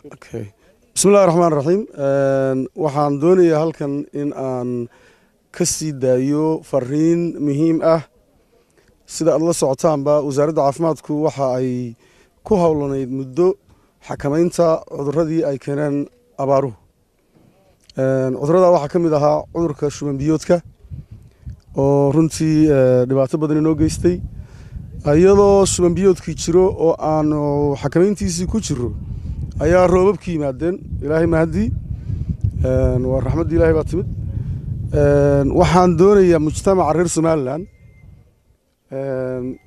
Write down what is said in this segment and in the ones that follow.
Okay. Bismillaahi Raxmaani Raxiim. Waxaan doonayaa halkan in aan ka sii daayo fariin muhiim ah sida aad la socotaanba wasaaradda caafimaadku waxa ay ku hawlanayd muddo xakamaynta cudurradii ay keeneen abaaruhu. Cudurrada waxaa ka mid ahaa cudurka shuban biyoodka oo runtii dhibaato badan inoo geystay iyadoo shuban biyoodkii jiro oo aanu xakamayntiisii ku jiro ayaa roobabkii yimaadeen ilaahay mahadii waa raxmadii ilaahay baa timid. Waxaan doonayaa mujtamaca reer Somaliland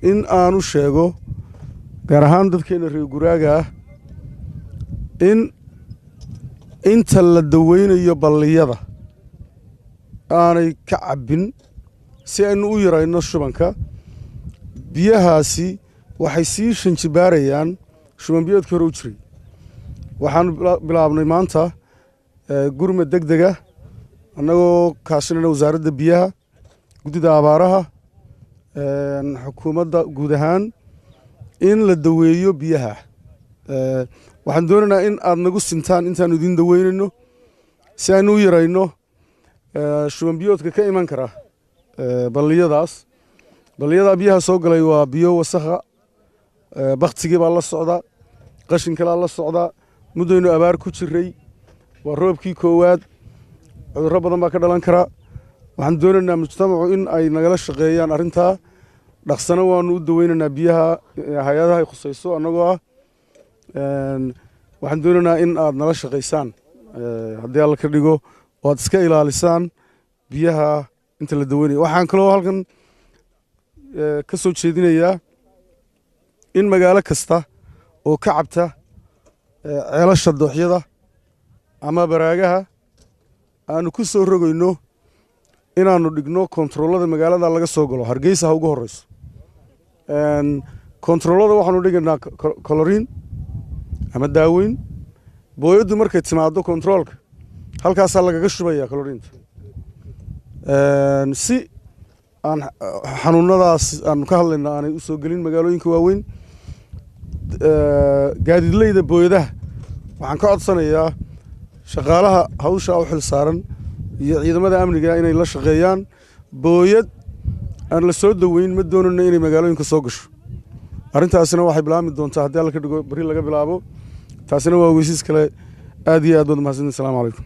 in aanu sheego gaar ahaan dadkeena reer guraaga ah in inta la daweynayo balliyada aanay ka cabbin si aynu u yarayno shubanka. Biyahaasi waxay sii shanjibaarayaan shuban biyoodkii hore u jiray. Waxaan bilaabnay maanta gurmad degdega annagoo kaashanayna wasaaradda biyaha, guddida abaaraha, xukuumadda guud ahaan in la daweeyo biyaha. Waxaan doonaynaa in aad nagu sintaan intaanu idin daweynayno si aynu u yarayno shuban biyoodka ka iman kara balliyadaas. Balliyada biyaha soo galay waa biyo wasakha, baktigii baa la socda, qashin kalaa la socda, muddaynu abaar ku jiray, waa roobkii koowaad, cudurro badan baa ka dhalan kara. Waxaan doonaynaa mujtamacu in ay nagala shaqeeyaan arrintaa. Dhaqsana waanu u daweynaynaa biyaha hay-adaha ay khusayso annagoo ah. Waxaan doonaynaa in aad nala shaqaysaan haddii alla ka dhigo oo aad iska ilaalisaan biyaha inta la daweynayo. Waxaan kaloo halkan ka soo jeedinayaa in magaalo kasta oo ka cabta ceelasha dooxyada ama baraagaha aanu ku soo rogayno inaanu dhigno kontaroolada magaalada laga soo galo. Hargeysa ha ugu horeyso. Kontaroolada waxaanu dhigaynaa koloriin ama daaweyn. Booyaddu markay timaado kontaroolka halkaasaa lagaga shubayaa koloriinta si aan xanuunadaas aanu ka hadlayna aanay u soo gelin magaalooyinka waaweyn. Gaadiidleyda booyadaha waxaan ka codsanayaa shaqaalaha hawsha u xil saaran iyo ciidamada amniga inay la shaqeeyaan. Booyad aan la soo daweyn ma doonayno inay magaalooyinka soo gasho. Arrintaasina waxay bilaabmi doontaa haddii alla ka dhigo bari laga bilaabo. Taasina waa ogeysiis kale. Aad iyo aad baad mahadsantihiin. Assalaamu calaykum.